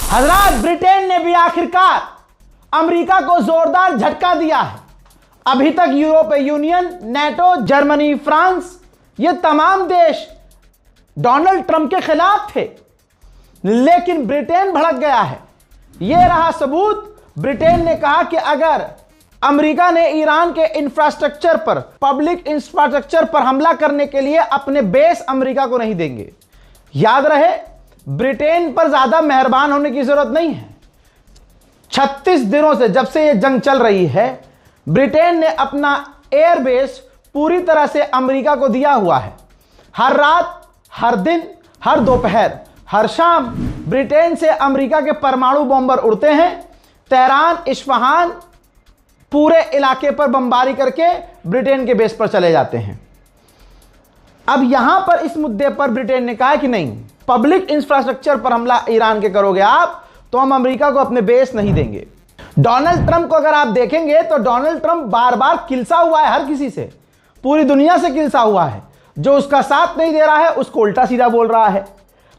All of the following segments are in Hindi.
हजरात, ब्रिटेन ने भी आखिरकार अमेरिका को जोरदार झटका दिया है। अभी तक यूरोपीय यूनियन, नेटो, जर्मनी, फ्रांस, ये तमाम देश डोनाल्ड ट्रंप के खिलाफ थे, लेकिन ब्रिटेन भड़क गया है। यह रहा सबूत। ब्रिटेन ने कहा कि अगर अमेरिका ने ईरान के इंफ्रास्ट्रक्चर पर, पब्लिक इंफ्रास्ट्रक्चर पर हमला करने के लिए अपने बेस अमेरिका को नहीं देंगे। याद रहे, ब्रिटेन पर ज्यादा मेहरबान होने की जरूरत नहीं है। 36 दिनों से, जब से यह जंग चल रही है, ब्रिटेन ने अपना एयरबेस पूरी तरह से अमेरिका को दिया हुआ है। हर रात, हर दिन, हर दोपहर, हर शाम ब्रिटेन से अमेरिका के परमाणु बॉम्बर उड़ते हैं। तेहरान, इस्फहान, पूरे इलाके पर बमबारी करके ब्रिटेन के बेस पर चले जाते हैं। अब यहां पर इस मुद्दे पर ब्रिटेन ने कहा कि नहीं, पब्लिक इंफ्रास्ट्रक्चर पर हमला ईरान के करोगे आप, तो हम अमेरिका को अपने बेस नहीं देंगे। डोनाल्ड ट्रंप को अगर आप देखेंगे तो डोनाल्ड ट्रंप बार बार किलसा हुआ है, हर किसी से, पूरी दुनिया से किलसा हुआ है। जो उसका साथ नहीं दे रहा है उसको उल्टा सीधा बोल रहा है।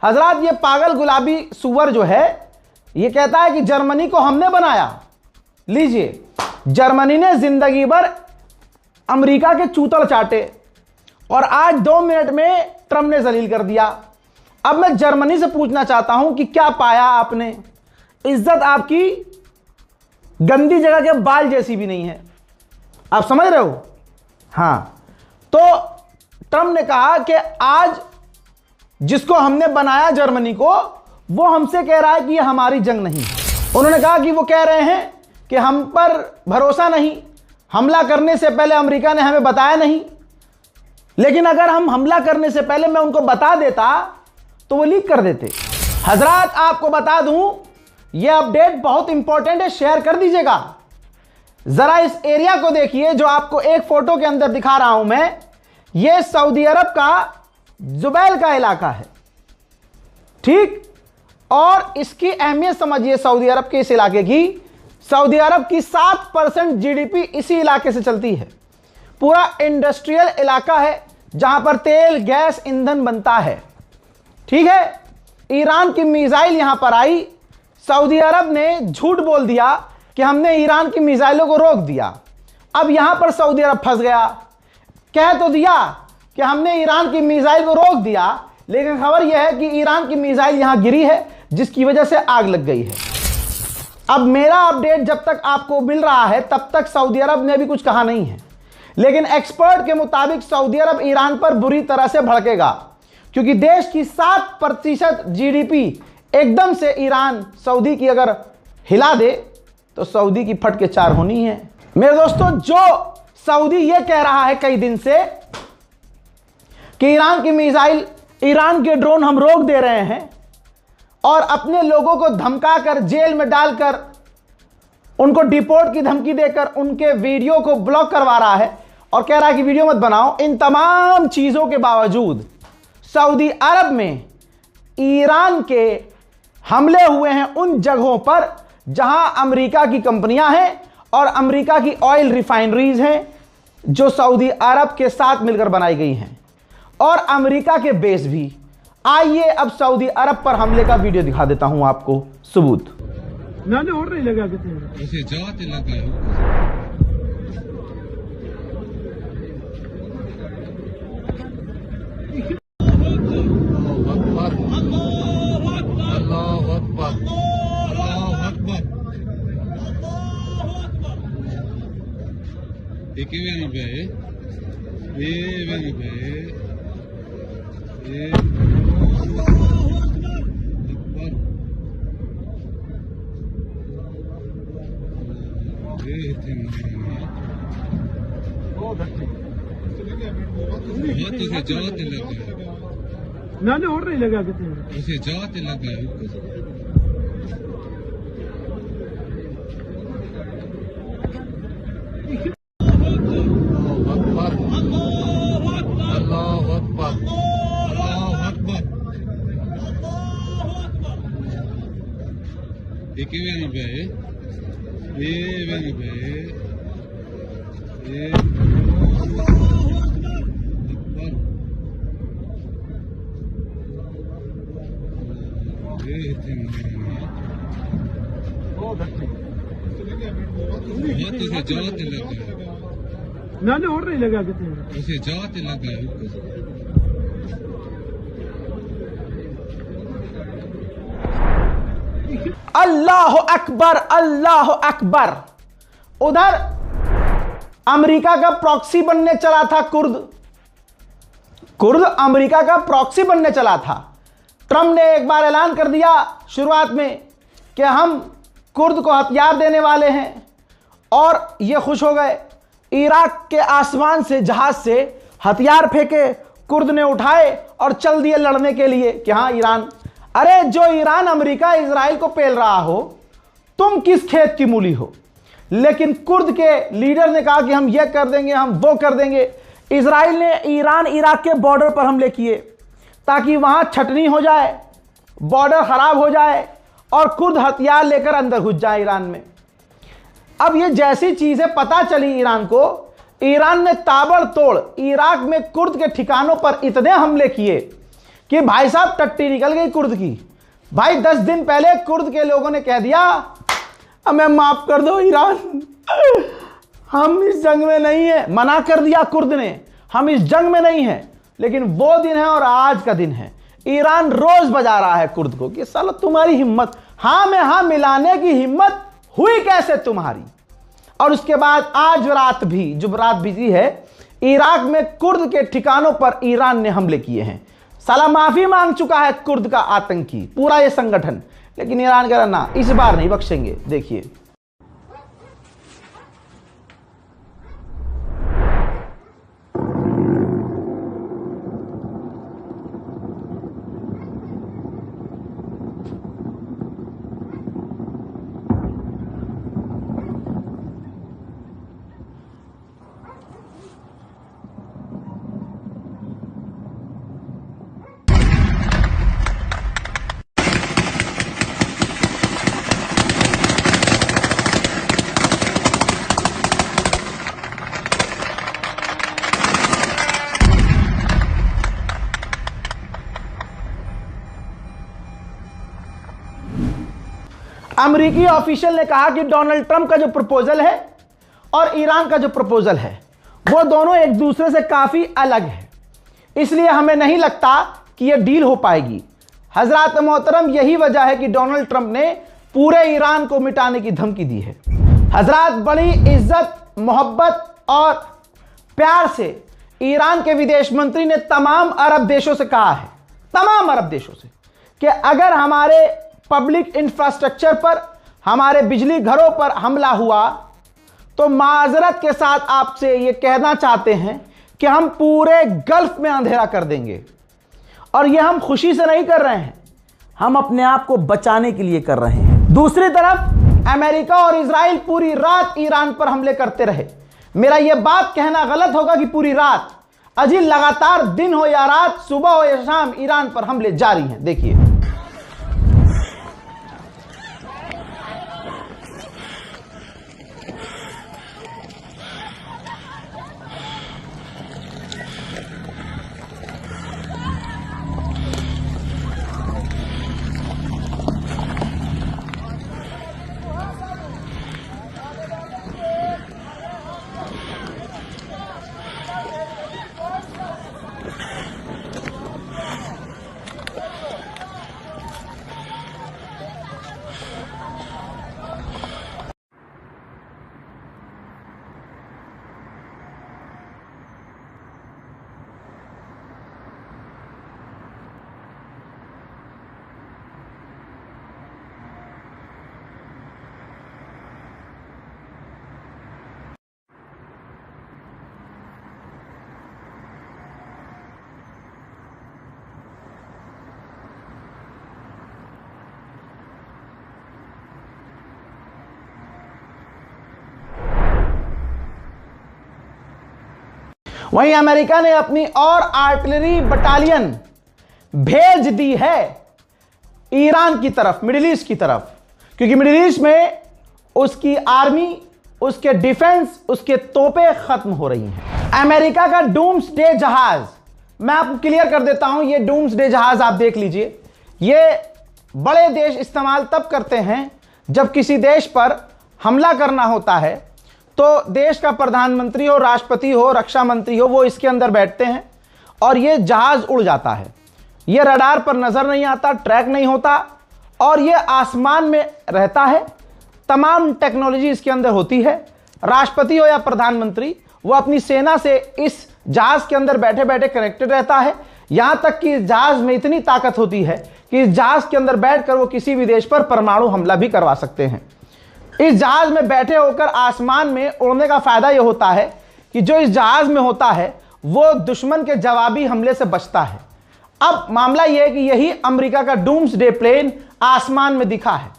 हजरात, ये पागल गुलाबी सुअर जो है, ये कहता है कि जर्मनी को हमने बनाया। लीजिए, जर्मनी ने जिंदगी भर अमेरिका के चूतड़ चाटे और आज 2 मिनट में ट्रंप ने जलील कर दिया। अब मैं जर्मनी से पूछना चाहता हूं कि क्या पाया आपने? इज्जत आपकी गंदी जगह के बाल जैसी भी नहीं है। आप समझ रहे हो? हां, तो ट्रंप ने कहा कि आज जिसको हमने बनाया जर्मनी को, वो हमसे कह रहा है कि ये हमारी जंग नहीं है। उन्होंने कहा कि वो कह रहे हैं कि हम पर भरोसा नहीं, हमला करने से पहले अमेरिका ने हमें बताया नहीं। लेकिन अगर हम हमला करने से पहले मैं उनको बता देता तो वो लीक कर देते। हजरात, आपको बता दूं, यह अपडेट बहुत इंपॉर्टेंट है, शेयर कर दीजिएगा। जरा इस एरिया को देखिए जो आपको एक फोटो के अंदर दिखा रहा हूं मैं। यह सऊदी अरब का जुबैल का इलाका है, ठीक? और इसकी अहमियत समझिए सऊदी अरब के इस इलाके की। सऊदी अरब की 7% जीडीपी इसी इलाके से चलती है। पूरा इंडस्ट्रियल इलाका है जहां पर तेल, गैस, ईंधन बनता है, ठीक है? ईरान की मिसाइल यहां पर आई, सऊदी अरब ने झूठ बोल दिया कि हमने ईरान की मिसाइलों को रोक दिया। अब यहां पर सऊदी अरब फंस गया। कह तो दिया कि हमने ईरान की मिसाइल को रोक दिया, लेकिन खबर यह है कि ईरान की मिसाइल यहां गिरी है, जिसकी वजह से आग लग गई है। अब मेरा अपडेट जब तक आपको मिल रहा है तब तक सऊदी अरब ने भी कुछ कहा नहीं है, लेकिन एक्सपर्ट के मुताबिक सऊदी अरब ईरान पर बुरी तरह से भड़केगा, क्योंकि देश की 7% जीडीपी एकदम से ईरान सऊदी की अगर हिला दे तो सऊदी की फट के 4 होनी है। मेरे दोस्तों, जो सऊदी यह कह रहा है कई दिन से कि ईरान की मिसाइल, ईरान के ड्रोन हम रोक दे रहे हैं, और अपने लोगों को धमकाकर, जेल में डालकर, उनको डिपोर्ट की धमकी देकर उनके वीडियो को ब्लॉक करवा रहा है और कह रहा है कि वीडियो मत बनाओ। इन तमाम चीजों के बावजूद सऊदी अरब में ईरान के हमले हुए हैं उन जगहों पर जहां अमेरिका की कंपनियां हैं और अमेरिका की ऑयल रिफाइनरीज हैं, जो सऊदी अरब के साथ मिलकर बनाई गई हैं, और अमेरिका के बेस भी। आइए अब सऊदी अरब पर हमले का वीडियो दिखा देता हूं आपको, सबूत। मैंने और नहीं लगा कितने उसे जाते लगा अल्लाह अकबर, अल्लाह अकबर। एक वेन पे ये वेन पे ये उसे जाते लगा, मैंने और नहीं लगा कितने उसे जाते लगा। अकबर, अल्लाह अकबर, अल्लाह अकबर। एक वेन पे ये वेन पे ये अकबर। बहुत अच्छे बहुत उसे जात लगा है मैंने और नहीं लगा कितने उसे जात लगा है अल्लाह अकबर, अल्लाह अकबर। उधर अमेरिका का प्रॉक्सी बनने चला था कुर्द अमेरिका का प्रॉक्सी बनने चला था। ट्रंप ने एक बार ऐलान कर दिया शुरुआत में कि हम कुर्द को हथियार देने वाले हैं और ये खुश हो गए। इराक के आसमान से जहाज से हथियार फेंके, कुर्द ने उठाए और चल दिए लड़ने के लिए कि हाँ ईरान। अरे जो ईरान अमेरिका इजराइल को पेल रहा हो, तुम किस खेत की मूली हो। लेकिन कुर्द के लीडर ने कहा कि हम ये कर देंगे, हम वो कर देंगे। इजराइल ने ईरान इराक के बॉर्डर पर हमले किए ताकि वहां छटनी हो जाए, बॉर्डर खराब हो जाए और कुर्द हथियार लेकर अंदर घुस जाए ईरान में। अब ये जैसी चीजें पता चली ईरान को, ईरान ने ताबड़तोड़ इराक में कुर्द के ठिकानों पर इतने हमले किए कि भाई साहब टट्टी निकल गई कुर्द की। भाई 10 दिन पहले कुर्द के लोगों ने कह दिया हमें माफ कर दो ईरान, हम इस जंग में नहीं है। मना कर दिया कुर्द ने, हम इस जंग में नहीं है। लेकिन वो दिन है और आज का दिन है। ईरान रोज बजा रहा है कुर्द को कि साला तुम्हारी हिम्मत, हाँ में हाँ मिलाने की हिम्मत हुई कैसे तुम्हारी। और उसके बाद आज रात भी, जो रात बीती है, इराक में कुर्द के ठिकानों पर ईरान ने हमले किए हैं। साला माफी मांग चुका है कुर्द का आतंकी पूरा ये संगठन, लेकिन ईरान कह रहा ना, इस बार नहीं बख्शेंगे। देखिए अमेरिकी ऑफिशियल ने कहा कि डोनाल्ड ट्रंप का जो प्रपोजल है और ईरान का जो प्रपोजल है वो दोनों एक दूसरे से काफी अलग है, इसलिए हमें नहीं लगता कि यह डील हो पाएगी। हजरात मोहतरम, यही वजह है कि डोनाल्ड ट्रंप ने पूरे ईरान को मिटाने की धमकी दी है। हजरात, बड़ी इज्जत, मोहब्बत और प्यार से ईरान के विदेश मंत्री ने तमाम अरब देशों से कहा है, तमाम अरब देशों से, कि अगर हमारे पब्लिक इंफ्रास्ट्रक्चर पर, हमारे बिजली घरों पर हमला हुआ तो माजरत के साथ आपसे ये कहना चाहते हैं कि हम पूरे गल्फ में अंधेरा कर देंगे। और ये हम खुशी से नहीं कर रहे हैं, हम अपने आप को बचाने के लिए कर रहे हैं। दूसरी तरफ अमेरिका और इजराइल पूरी रात ईरान पर हमले करते रहे। मेरा यह बात कहना गलत होगा कि पूरी रात, अजी लगातार दिन हो या रात, सुबह हो या शाम, ईरान पर हमले जारी हैं। देखिए वहीं अमेरिका ने अपनी और आर्टिलरी बटालियन भेज दी है ईरान की तरफ, मिडिल ईस्ट की तरफ, क्योंकि मिडिल ईस्ट में उसकी आर्मी, उसके डिफेंस, उसके तोपें खत्म हो रही हैं। अमेरिका का डूम्सडे जहाज, मैं आपको क्लियर कर देता हूं, ये डूम्सडे जहाज आप देख लीजिए, ये बड़े देश इस्तेमाल तब करते हैं जब किसी देश पर हमला करना होता है, तो देश का प्रधानमंत्री हो, राष्ट्रपति हो, रक्षा मंत्री हो, वो इसके अंदर बैठते हैं और ये जहाज उड़ जाता है। ये रडार पर नजर नहीं आता, ट्रैक नहीं होता और ये आसमान में रहता है। तमाम टेक्नोलॉजी इसके अंदर होती है। राष्ट्रपति हो या प्रधानमंत्री, वो अपनी सेना से इस जहाज के अंदर बैठे बैठे कनेक्टेड रहता है। यहां तक कि इस जहाज में इतनी ताकत होती है कि इस जहाज के अंदर बैठकर वो किसी भी देश पर परमाणु हमला भी करवा सकते हैं। इस जहाज में बैठे होकर आसमान में उड़ने का फायदा यह होता है कि जो इस जहाज में होता है वो दुश्मन के जवाबी हमले से बचता है। अब मामला यह है कि यही अमेरिका का डूम्सडे प्लेन आसमान में दिखा है।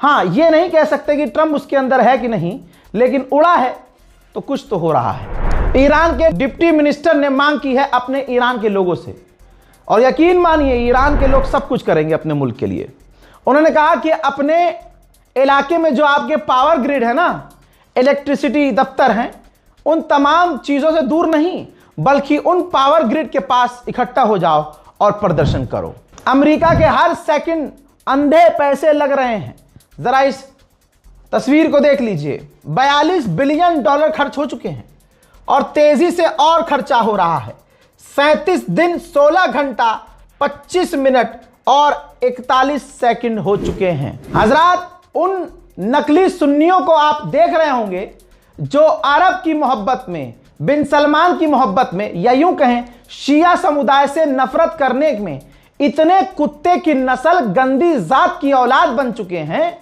हां, यह नहीं कह सकते कि ट्रंप उसके अंदर है कि नहीं, लेकिन उड़ा है तो कुछ तो हो रहा है। ईरान के डिप्टी मिनिस्टर ने मांग की है अपने ईरान के लोगों से, और यकीन मानिए ईरान के लोग सब कुछ करेंगे अपने मुल्क के लिए। उन्होंने कहा कि अपने इलाके में जो आपके पावर ग्रिड है ना, इलेक्ट्रिसिटी दफ्तर हैं, उन तमाम चीजों से दूर नहीं बल्कि उन पावर ग्रिड के पास इकट्ठा हो जाओ और प्रदर्शन करो। अमेरिका के हर सेकंड अंधे पैसे लग रहे हैं। जरा इस तस्वीर को देख लीजिए। 42 बिलियन डॉलर खर्च हो चुके हैं और तेजी से और खर्चा हो रहा है। 37 दिन 16 घंटा 25 मिनट और 41 सेकंड हो चुके हैं। हजरात, उन नकली सुन्नियों को आप देख रहे होंगे जो अरब की मोहब्बत में, बिन सलमान की मोहब्बत में, या यूं कहें शिया समुदाय से नफरत करने में इतने कुत्ते की नस्ल, गंदी जात की औलाद बन चुके हैं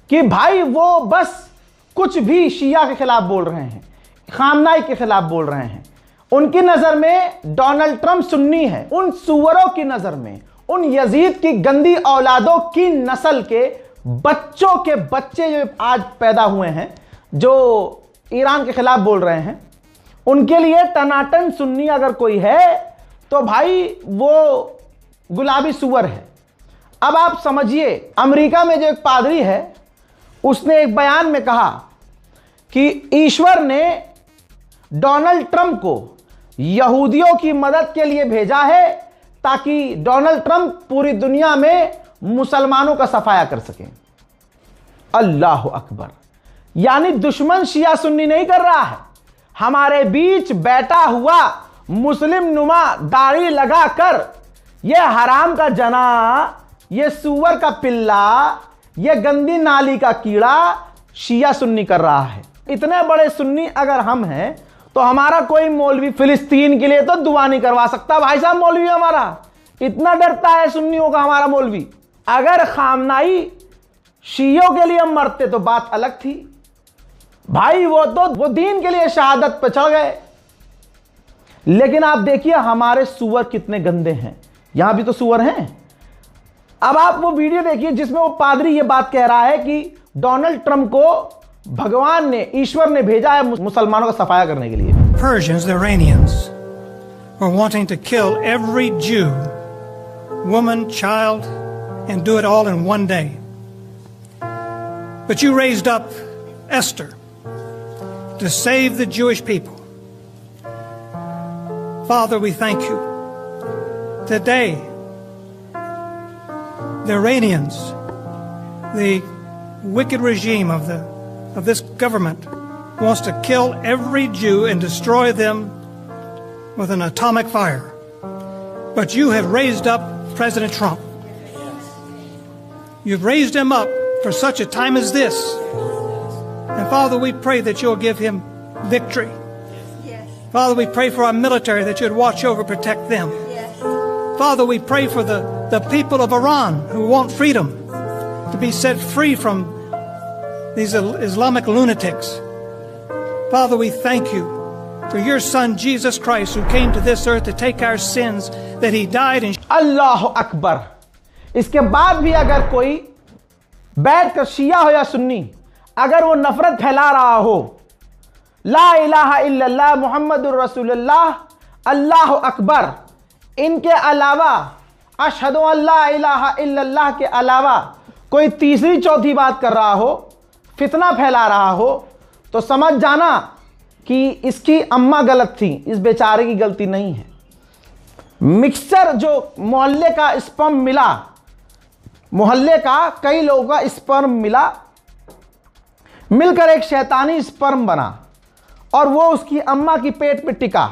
कि भाई वो बस कुछ भी शिया के खिलाफ बोल रहे हैं, खामनाई के खिलाफ बोल रहे हैं। उनकी नजर में डोनाल्ड ट्रंप सुन्नी है। उन सुअरों की नजर में, उन यजीद की गंदी औलादों की नस्ल के बच्चों के बच्चे जो आज पैदा हुए हैं, जो ईरान के खिलाफ बोल रहे हैं, उनके लिए टनाटन सुन्नी अगर कोई है तो भाई वो गुलाबी सुअर है। अब आप समझिए, अमेरिका में जो एक पादरी है उसने एक बयान में कहा कि ईश्वर ने डोनाल्ड ट्रंप को यहूदियों की मदद के लिए भेजा है ताकि डोनाल्ड ट्रंप पूरी दुनिया में मुसलमानों का सफाया कर सके। अल्लाह अकबर। यानी दुश्मन शिया सुन्नी नहीं कर रहा है, हमारे बीच बैठा हुआ मुस्लिम नुमा दाढ़ी लगाकर यह हराम का जना, यह सुअर का पिल्ला, यह गंदी नाली का कीड़ा शिया सुन्नी कर रहा है। इतने बड़े सुन्नी अगर हम हैं तो हमारा कोई मौलवी फिलिस्तीन के लिए तो दुआ नहीं करवा सकता। भाई साहब, मौलवी हमारा इतना डरता है सुन्नियों का हमारा मौलवी। अगर खामनाई शियों के लिए मरते तो बात अलग थी भाई, वो दीन के लिए शहादत पे चढ़ गए। लेकिन आप देखिए हमारे सुअर कितने गंदे हैं। यहां भी तो सुअर हैं। अब आप वो वीडियो देखिए जिसमें वो पादरी ये बात कह रहा है कि डोनाल्ड ट्रंप को भगवान ने, ईश्वर ने भेजा है मुसलमानों का सफाया करने के लिए। Persians, the Iranians, were wanting to kill every Jew, woman, child, and do it all in one day. But you raised up Esther to save the Jewish people. Father, we thank you. Today, the Iranians, the wicked regime of this government, wants to kill every Jew and destroy them with an atomic fire. But you have raised up President Trump. You've raised him up for such a time as this. And Father, we pray that you'll give him victory. Yes. Father, we pray for our military that you'd watch over, protect them. Yes. Father, we pray for the people of Iran who want freedom to be set free from these Islamic lunatics. Father, we thank you for your son Jesus Christ who came to this earth to take our sins, that he died and अल्लाह अकबर। इसके बाद भी अगर कोई बैठकर शिया हो या सुन्नी अगर वो नफरत फैला रहा हो, ला इलाहा इल्लल्लाह मुहम्मदुर रसूलुल्लाह, अल्लाह अकबर, इनके अलावा अशहदु अल्ला इलाहा इल्लल्लाह के अलावा कोई तीसरी चौथी बात कर रहा हो, फितना फैला रहा हो, तो समझ जाना कि इसकी अम्मा गलत थी, इस बेचारे की गलती नहीं है। मिक्सर जो मोहल्ले का स्पम मिला मोहल्ले का कई लोगों का स्पर्म मिला, मिलकर एक शैतानी स्पर्म बना और वो उसकी अम्मा की पेट पे टिका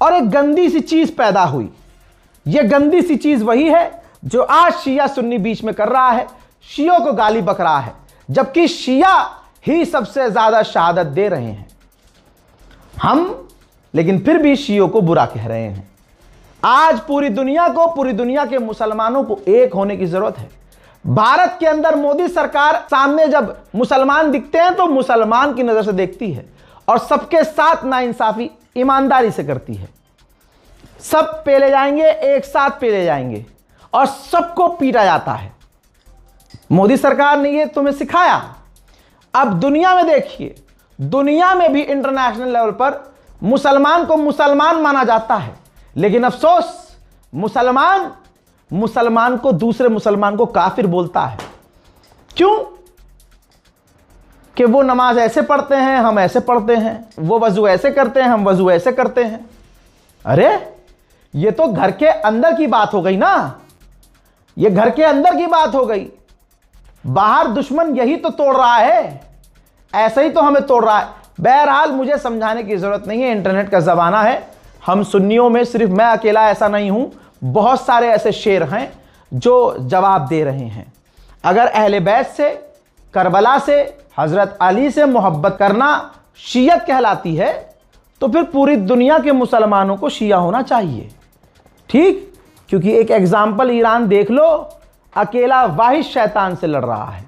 और एक गंदी सी चीज पैदा हुई। ये गंदी सी चीज वही है जो आज शिया सुन्नी बीच में कर रहा है, शियों को गाली बक रहा है, जबकि शिया ही सबसे ज्यादा शहादत दे रहे हैं। हम लेकिन फिर भी शियों को बुरा कह रहे हैं। आज पूरी दुनिया के मुसलमानों को एक होने की जरूरत है। भारत के अंदर मोदी सरकार सामने जब मुसलमान दिखते हैं तो मुसलमान की नजर से देखती है और सबके साथ नाइंसाफी ईमानदारी से करती है। सब पेले जाएंगे, एक साथ पेले जाएंगे और सबको पीटा जाता है। मोदी सरकार ने ये तुम्हें सिखाया। अब दुनिया में देखिए, दुनिया में भी इंटरनेशनल लेवल पर मुसलमान को मुसलमान माना जाता है, लेकिन अफसोस मुसलमान को दूसरे मुसलमान को काफिर बोलता है। क्यों? कि वो नमाज ऐसे पढ़ते हैं, हम ऐसे पढ़ते हैं, वो वजू ऐसे करते हैं, हम वजू ऐसे करते हैं। अरे ये तो घर के अंदर की बात हो गई ना, ये घर के अंदर की बात हो गई। बाहर दुश्मन यही तो तोड़ रहा है, ऐसे ही तो हमें तोड़ रहा है। बहरहाल मुझे समझाने की जरूरत नहीं है, इंटरनेट का जमाना है। हम सुन्नियों में सिर्फ मैं अकेला ऐसा नहीं हूं, बहुत सारे ऐसे शेर हैं जो जवाब दे रहे हैं। अगर अहले बैत से, करबला से, हजरत अली से मोहब्बत करना शियत कहलाती है तो फिर पूरी दुनिया के मुसलमानों को शिया होना चाहिए। ठीक? क्योंकि एक एग्जाम्पल ईरान देख लो, अकेला वाहिद शैतान से लड़ रहा है।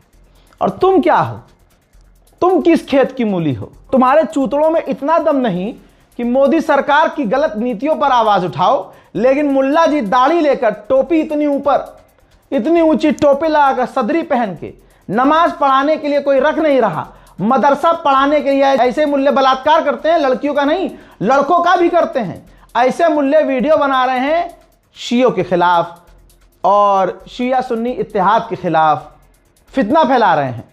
और तुम क्या हो? तुम किस खेत की मूली हो? तुम्हारे चूतड़ों में इतना दम नहीं कि मोदी सरकार की गलत नीतियों पर आवाज उठाओ, लेकिन मुल्ला जी दाढ़ी लेकर, टोपी इतनी ऊपर, इतनी ऊंची टोपी लगाकर, सदरी पहन के नमाज पढ़ाने के लिए कोई रख नहीं रहा, मदरसा पढ़ाने के लिए ऐसे मुल्ले बलात्कार करते हैं, लड़कियों का नहीं लड़कों का भी करते हैं। ऐसे मुल्ले वीडियो बना रहे हैं शियों के खिलाफ और शिया सुन्नी इत्तेहाद के खिलाफ, फितना फैला रहे हैं।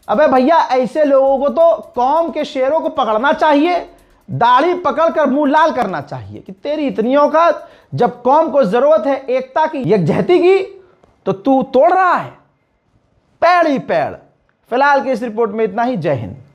अबे भैया, ऐसे लोगों को तो कौम के शेरों को पकड़ना चाहिए, दाढ़ी पकड़कर मुंह लाल करना चाहिए कि तेरी इतनी औकात, जब कौम को जरूरत है एकता की, यकजहती की, तो तू तोड़ रहा है पैड़ ही पैड़। फिलहाल की इस रिपोर्ट में इतना ही। जय हिंद।